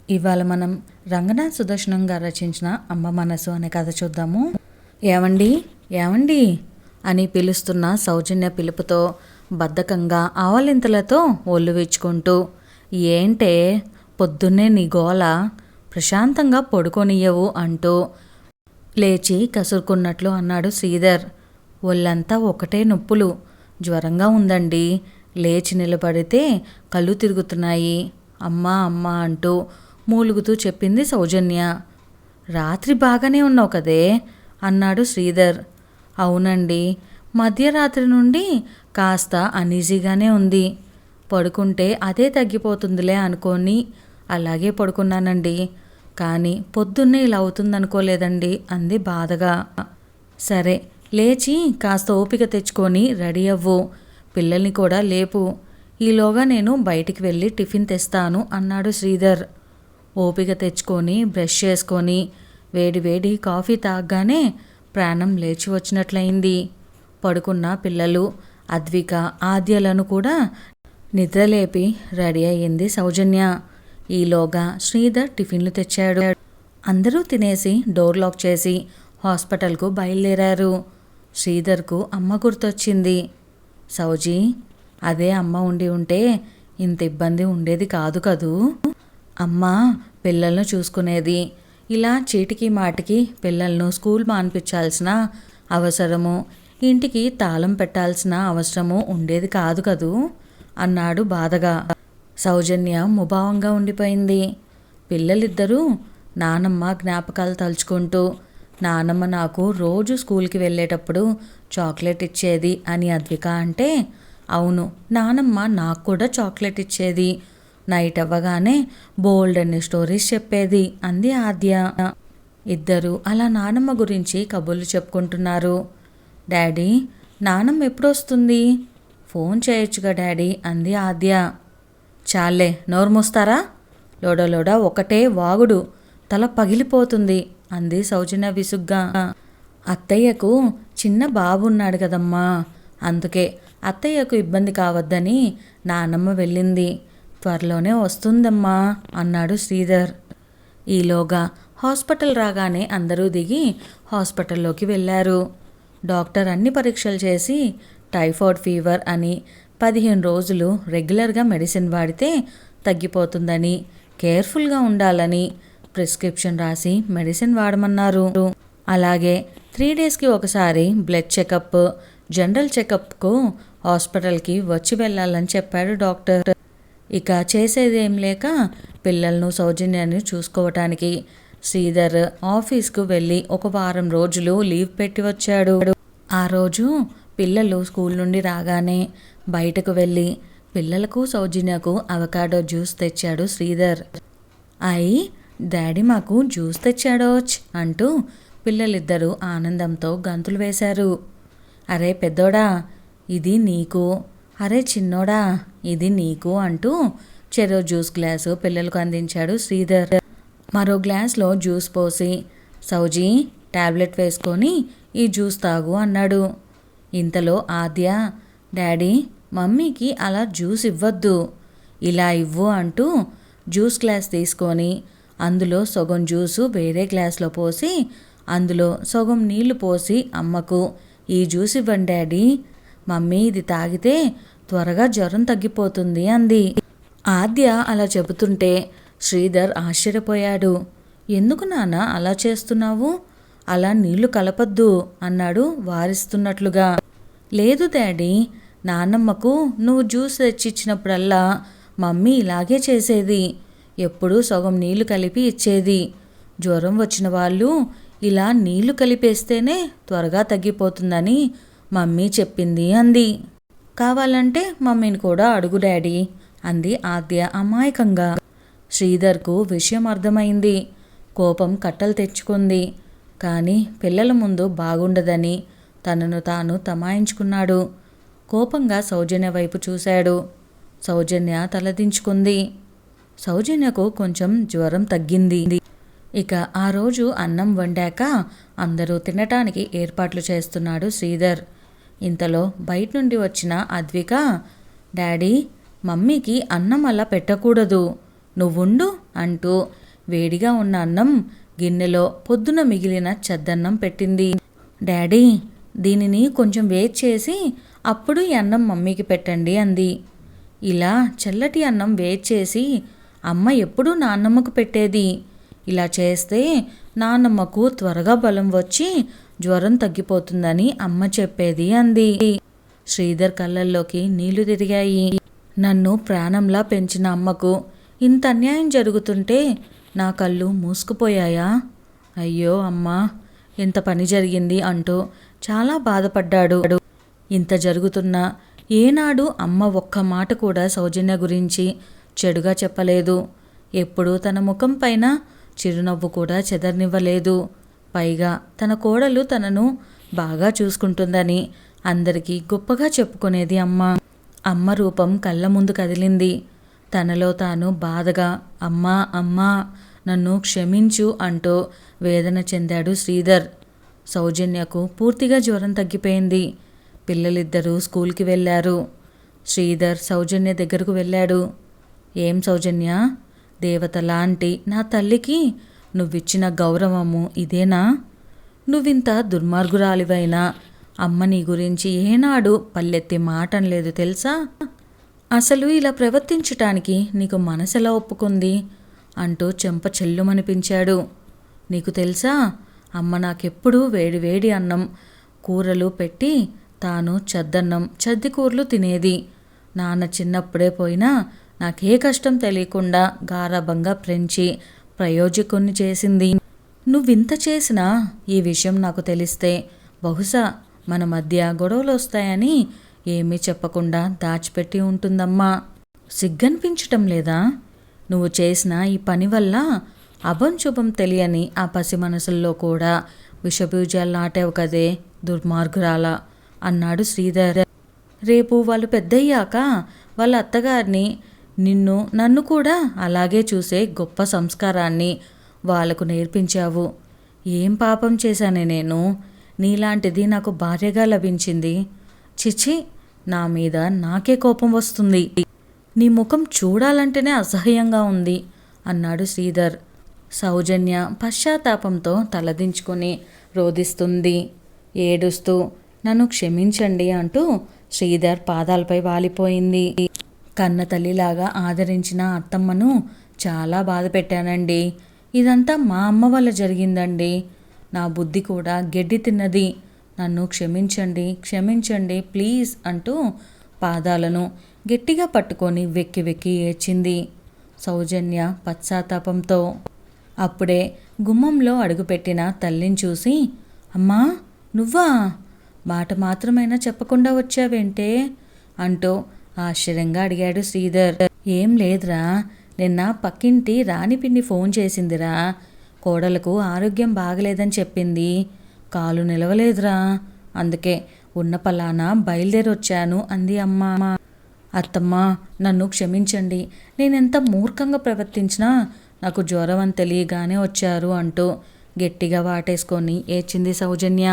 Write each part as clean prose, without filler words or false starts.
ఇవాళ మనం రంగనాథ్ సుదర్శనం గారు రచించిన అమ్మ మనసు అనే కథ చూద్దాము. ఏవండి ఏవండి అని పిలుస్తున్న సౌజన్య పిలుపుతో బద్ధకంగా ఆవలింతలతో ఒళ్ళు వీచుకుంటూ, ఏంటే పొద్దున్నే నీ గోల, ప్రశాంతంగా పడుకోనియ్యవు అంటూ లేచి కసురుకున్నట్లు అన్నాడు శ్రీధర్. ఒళ్ళంతా ఒకటే నొప్పులు, జ్వరంగా ఉందండి. లేచి నిలబడితే కళ్ళు తిరుగుతున్నాయి. అమ్మా అమ్మా అంటూ మూలుగుతూ చెప్పింది సౌజన్య. రాత్రి బాగానే ఉన్నావు కదే అన్నాడు శ్రీధర్. అవునండి, మధ్యరాత్రి నుండి కాస్త అనీజీగానే ఉంది. పడుకుంటే అదే తగ్గిపోతుందిలే అనుకొని అలాగే పడుకున్నానండి. కానీ పొద్దున్నే ఇలా అవుతుందనుకోలేదండి అంది బాధగా. సరే లేచి కాస్త ఓపిక తెచ్చుకొని రెడీ అవ్వు, పిల్లల్ని కూడా లేపు. ఈలోగా నేను బయటికి వెళ్ళి టిఫిన్ తెస్తాను అన్నాడు శ్రీధర్. ఓపిక తెచ్చుకొని బ్రష్ చేసుకొని వేడి వేడి కాఫీ తాగగానే ప్రాణం లేచి వచ్చినట్లయింది. పడుకున్న పిల్లలు అద్విక ఆద్యలను కూడా నిద్రలేపి రెడీ అయ్యింది సౌజన్య. ఈలోగా శ్రీధర్ టిఫిన్లు తెచ్చాడు. అందరూ తినేసి డోర్ లాక్ చేసి హాస్పిటల్కు బయలుదేరారు. శ్రీధర్కు అమ్మ గుర్తొచ్చింది. సౌజీ, అదే అమ్మ ఉండి ఉంటే ఇంత ఇబ్బంది ఉండేది కాదు కదూ. అమ్మ పిల్లలను చూసుకునేది. ఇలా చీటికి మాటికి పిల్లలను స్కూల్ మాన్పించాల్సిన అవసరము, ఇంటికి తాళం పెట్టాల్సిన అవసరము ఉండేది కాదు కదూ అన్నాడు బాధగా. సౌజన్య ముభావంగా ఉండిపోయింది. పిల్లలిద్దరూ నానమ్మ జ్ఞాపకాలు తలుచుకుంటూ, నానమ్మ నాకు రోజు స్కూల్కి వెళ్ళేటప్పుడు చాక్లెట్ ఇచ్చేది అని అద్విక అంటే, అవును నానమ్మ నాకు కూడా చాక్లెట్ ఇచ్చేది. నైట్ అవ్వగానే బోల్డ్ అన్ని స్టోరీస్ చెప్పేది అంది ఆద్య. ఇద్దరు అలా నానమ్మ గురించి కబుర్లు చెప్పుకుంటున్నారు. డాడీ, నానమ్మ ఎప్పుడొస్తుంది? ఫోన్ చేయొచ్చుగా డాడీ అంది ఆద్య. చాలే నోరు మూస్తారా, లోడలోడ ఒకటే వాగుడు, తల పగిలిపోతుంది అంది సౌజన్య విసుగ్గా. అత్తయ్యకు చిన్న బాబు ఉన్నాడు కదమ్మా, అందుకే అత్తయ్యకు ఇబ్బంది కావద్దని నానమ్మ వెళ్ళింది. త్వరలోనే వస్తుందమ్మా అన్నాడు శ్రీధర్. ఈలోగా హాస్పిటల్ రాగానే అందరూ దిగి హాస్పిటల్లోకి వెళ్ళారు. డాక్టర్ అన్ని పరీక్షలు చేసి టైఫాయిడ్ ఫీవర్ అని 15 రోజులు రెగ్యులర్గా మెడిసిన్ వాడితే తగ్గిపోతుందని, కేర్ఫుల్గా ఉండాలని ప్రిస్క్రిప్షన్ రాసి మెడిసిన్ వాడమన్నారు. అలాగే 3 డేస్కి ఒకసారి బ్లడ్ చెకప్, జనరల్ చెకప్కు హాస్పిటల్కి వచ్చి వెళ్ళాలని చెప్పాడు డాక్టర్. ఇక చేసేదేం లేక పిల్లలను సౌజన్యాన్ని చూసుకోవటానికి శ్రీధర్ ఆఫీస్కు వెళ్ళి ఒక వారం రోజులు లీవ్ పెట్టి వచ్చాడు. ఆ రోజు పిల్లలు స్కూల్ నుండి రాగానే బయటకు వెళ్ళి పిల్లలకు సౌజన్యకు అవకాడో జ్యూస్ తెచ్చాడు శ్రీధర్. అయ్ డాడీ మాకు జ్యూస్ తెచ్చాడోచ్ అంటూ పిల్లలిద్దరూ ఆనందంతో గంతులు వేశారు. అరే పెద్దోడా ఇది నీకు, అరే చిన్నోడా ఇది నీకు అంటూ చెరో జ్యూస్ గ్లాసు పిల్లలకు అందించాడు శ్రీధర్. మరో గ్లాస్లో జ్యూస్ పోసి, సౌజీ టాబ్లెట్ వేసుకొని ఈ జ్యూస్ తాగు అన్నాడు. ఇంతలో ఆద్య, డాడీ మమ్మీకి అలా జ్యూస్ ఇవ్వద్దు, ఇలా ఇవ్వు అంటూ జ్యూస్ గ్లాస్ తీసుకొని అందులో సగం జ్యూసు వేరే గ్లాస్లో పోసి అందులో సగం నీళ్లు పోసి అమ్మకు, ఈ జ్యూస్ ఇవ్వండి డాడీ, మమ్మీ ఇది తాగితే త్వరగా జ్వరం తగ్గిపోతుంది అంది. ఆద్య అలా చెబుతుంటే శ్రీధర్ ఆశ్చర్యపోయాడు. ఎందుకు నాన్న అలా చేస్తున్నావు, అలా నీళ్లు కలపద్దు అన్నాడు వారిస్తున్నట్లుగా. లేదు డాడీ, నాన్నమ్మకు నువ్వు జ్యూస్ తెచ్చిచ్చినప్పుడల్లా మమ్మీ ఇలాగే చేసేది, ఎప్పుడూ సగం నీళ్లు కలిపి ఇచ్చేది. జ్వరం వచ్చిన వాళ్ళు ఇలా నీళ్లు కలిపేస్తేనే త్వరగా తగ్గిపోతుందని మమ్మీ చెప్పింది అంది. కావాలంటే మమ్మీని కూడా అడుగు డాడీ అంది ఆద్య అమాయకంగా. శ్రీధర్కు విషయం అర్థమైంది. కోపం కట్టలు తెచ్చుకుంది. కానీ పిల్లల ముందు బాగుండదని తనను తాను తమాయించుకున్నాడు. కోపంగా సౌజన్య వైపు చూశాడు. సౌజన్య తలదించుకుంది. సౌజన్యకు కొంచెం జ్వరం తగ్గింది. ఇక ఆ రోజు అన్నం వండాక అందరూ తినటానికి ఏర్పాట్లు చేస్తున్నాడు శ్రీధర్. ఇంతలో బయట నుండి వచ్చిన అద్విక, డాడీ మమ్మీకి అన్నం అలా పెట్టకూడదు, నువ్వుండు అంటూ వేడిగా ఉన్న అన్నం గిన్నెలో పొద్దున మిగిలిన చెద్దన్నం పెట్టింది. డాడీ, దీనిని కొంచెం వేడి చేసి అప్పుడు ఈ అన్నం మమ్మీకి పెట్టండి అంది. ఇలా చల్లటి అన్నం వేడి చేసి అమ్మ ఎప్పుడూ నాన్నమ్మకు పెట్టేది. ఇలా చేస్తే నాన్నమ్మకు త్వరగా బలం వచ్చి జ్వరం తగ్గిపోతుందని అమ్మ చెప్పేది అంది. శ్రీధర్ కళ్ళల్లోకి నీళ్లు తిరిగాయి. నన్ను ప్రాణంలా పెంచిన అమ్మకు ఇంత అన్యాయం జరుగుతుంటే నా కళ్ళు మూసుకుపోయాయా? అయ్యో అమ్మా, ఇంత పని జరిగింది అంటూ చాలా బాధపడ్డాడు. ఇంత జరుగుతున్నా ఏనాడు అమ్మ ఒక్క మాట కూడా సౌజన్య గురించి చెడుగా చెప్పలేదు. ఎప్పుడూ తన ముఖం పైన చిరునవ్వు కూడా చెదరనివ్వలేదు. పైగా తన కోడలు తనను బాగా చూసుకుంటుందని అందరికీ గొప్పగా చెప్పుకునేది అమ్మ. అమ్మ రూపం కళ్ళ ముందు కదిలింది. తనలో తాను బాధగా అమ్మా అమ్మా నన్ను క్షమించు అంటూ వేదన చెందాడు శ్రీధర్. సౌజన్యకు పూర్తిగా జ్వరం తగ్గిపోయింది. పిల్లలిద్దరూ స్కూల్కి వెళ్ళారు. శ్రీధర్ సౌజన్య దగ్గరకు వెళ్ళాడు. ఏం సౌజన్య, దేవత లాంటి నా తల్లికి నువ్విచ్చిన గౌరవము ఇదేనా? నువ్వింత దుర్మార్గురాలివైనా అమ్మ నీ గురించి ఏనాడు పల్లెత్తి మాట అనలేదు తెలుసా? అసలు ఇలా ప్రవర్తించటానికి నీకు మనసెలా ఒప్పుకుంది అంటూ చెంప చెల్లుమనిపించాడు. నీకు తెలుసా, అమ్మ నాకెప్పుడూ వేడి వేడి అన్నం కూరలు పెట్టి తాను చద్దన్నం చద్దికూరలు తినేది. నాన్న చిన్నప్పుడే పోయినా నాకే కష్టం తెలియకుండా గారాబంగా పెంచి ప్రయోజకుణ్ణి చేసింది. నువ్వింత చేసినా ఈ విషయం నాకు తెలిస్తే బహుశా మన మధ్య గొడవలు వస్తాయని ఏమీ చెప్పకుండా దాచిపెట్టి ఉంటుందమ్మా. సిగ్గనిపించటం లేదా? నువ్వు చేసిన ఈ పని వల్ల అభంశుభం తెలియని ఆ పసి మనసుల్లో కూడా విషబీజాలు నాటావు కదే దుర్మార్గురాలా అన్నాడు శ్రీధర్. రేపు వాళ్ళు పెద్దయ్యాక వాళ్ళ అత్తగారిని నన్ను కూడా అలాగే చూసే గొప్ప సంస్కారాన్ని వాళ్లకు నేర్పించావు. ఏం పాపం చేశానే నేను? నీలాంటిది నాకు భార్యగా లభించింది. చిచి, నా మీద నాకే కోపం వస్తుంది. నీ ముఖం చూడాలంటేనే అసహ్యంగా ఉంది అన్నాడు శ్రీధర్. సౌజన్య పశ్చాత్తాపంతో తలదించుకొని రోదిస్తుంది. ఏడుస్తూ నన్ను క్షమించండి అంటూ శ్రీధర్ పాదాలపై వాలిపోయింది. కన్న తల్లిలాగా ఆదరించిన అత్తమ్మను చాలా బాధ పెట్టానండి. ఇదంతా మా అమ్మ వల్ల జరిగిందండి. నా బుద్ధి కూడా గడ్డి తిన్నది. నన్ను క్షమించండి, క్షమించండి ప్లీజ్ అంటూ పాదాలను గట్టిగా పట్టుకొని వెక్కి వెక్కి ఏడ్చింది సౌజన్య పశ్చాత్తాపంతో. అప్పుడే గుమ్మంలో అడుగుపెట్టిన తల్లిని చూసి, అమ్మా నువ్వా? మాట మాత్రమైనా చెప్పకుండా వచ్చావేంటే అంటూ ఆశ్చర్యంగా అడిగాడు శ్రీధర్. ఏం లేదురా, నిన్న పక్కింటి రాణిపిన్ని ఫోన్ చేసిందిరా. కోడలకు ఆరోగ్యం బాగలేదని చెప్పింది. కాలు నిలవలేదురా, అందుకే ఉన్న పలానా బయలుదేరొచ్చాను అంది అమ్మ. అత్తమ్మ నన్ను క్షమించండి, నేనెంత మూర్ఖంగా ప్రవర్తించినా నాకు జ్వరం అని తెలియగానే వచ్చారు అంటూ గట్టిగా వాటేసుకొని ఏడ్చింది సౌజన్య.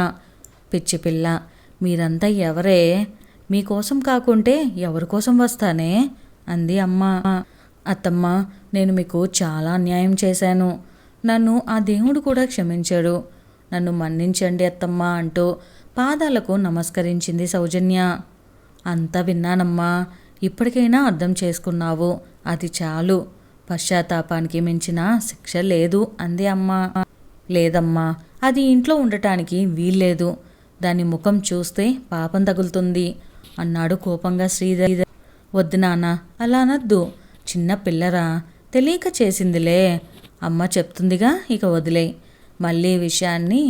పిచ్చి పిల్ల, మీరంతా ఎవరే? మీకోసం కాకుంటే ఎవరి కోసం వస్తానే అంది అమ్మ. అత్తమ్మ, నేను మీకు చాలా అన్యాయం చేశాను. నన్ను ఆ దేవుడు కూడా క్షమించాడు. నన్ను మన్నించండి అత్తమ్మ అంటూ పాదాలకు నమస్కరించింది సౌజన్య. అంతా విన్నానమ్మా, ఇప్పటికైనా అర్థం చేసుకున్నావు, అది చాలు. పశ్చాత్తాపానికి మించిన శిక్ష లేదు అంది అమ్మ. లేదమ్మా, అది ఇంట్లో ఉండటానికి వీల్లేదు. దాని ముఖం చూస్తే పాపం తగులుతుంది అన్నాడు కోపంగా శ్రీధర్. వద్దు నాన్న, అలా అనద్దు. చిన్న పిల్లరా, తెలియక చేసిందిలే. అమ్మ చెప్తుందిగా, ఇక వదిలే. మళ్ళీ విషయాన్ని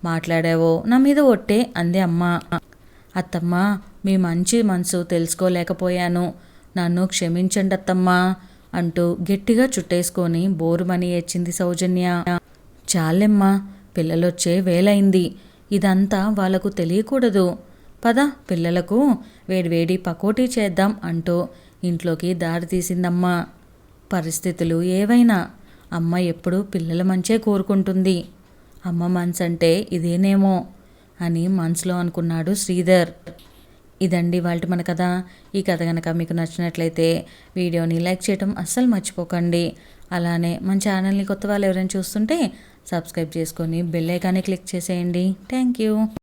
మాట్లాడావో నా మీద ఒట్టే అంది అమ్మ. అత్తమ్మ, మీ మంచి మనసు తెలుసుకోలేకపోయాను. నన్ను క్షమించండి అత్తమ్మ అంటూ గట్టిగా చుట్టేసుకొని బోరుమని ఏడ్చింది సౌజన్య. చాలెమ్మా, పిల్లలొచ్చే వేలైంది. ఇదంతా వాళ్లకు తెలియకూడదు. పద, పిల్లలకు వేడివేడి పకోటీ చేద్దాం అంటూ ఇంట్లోకి దారి తీసిందమ్మా. పరిస్థితులు ఏవైనా అమ్మ ఎప్పుడూ పిల్లల మంచే కోరుకుంటుంది. అమ్మ మనసంటే ఇదేనేమో అని మనసులో అనుకున్నాడు శ్రీధర్. ఇదండి వాళ్ళ మన కథ. ఈ కథ కనుక మీకు నచ్చినట్లయితే వీడియోని లైక్ చేయడం అస్సలు మర్చిపోకండి. అలానే మన ఛానల్ని కొత్త వాళ్ళు ఎవరైనా చూస్తుంటే సబ్స్క్రైబ్ చేసుకొని బెల్ ఐకాన్ని క్లిక్ చేసేయండి. Thank you.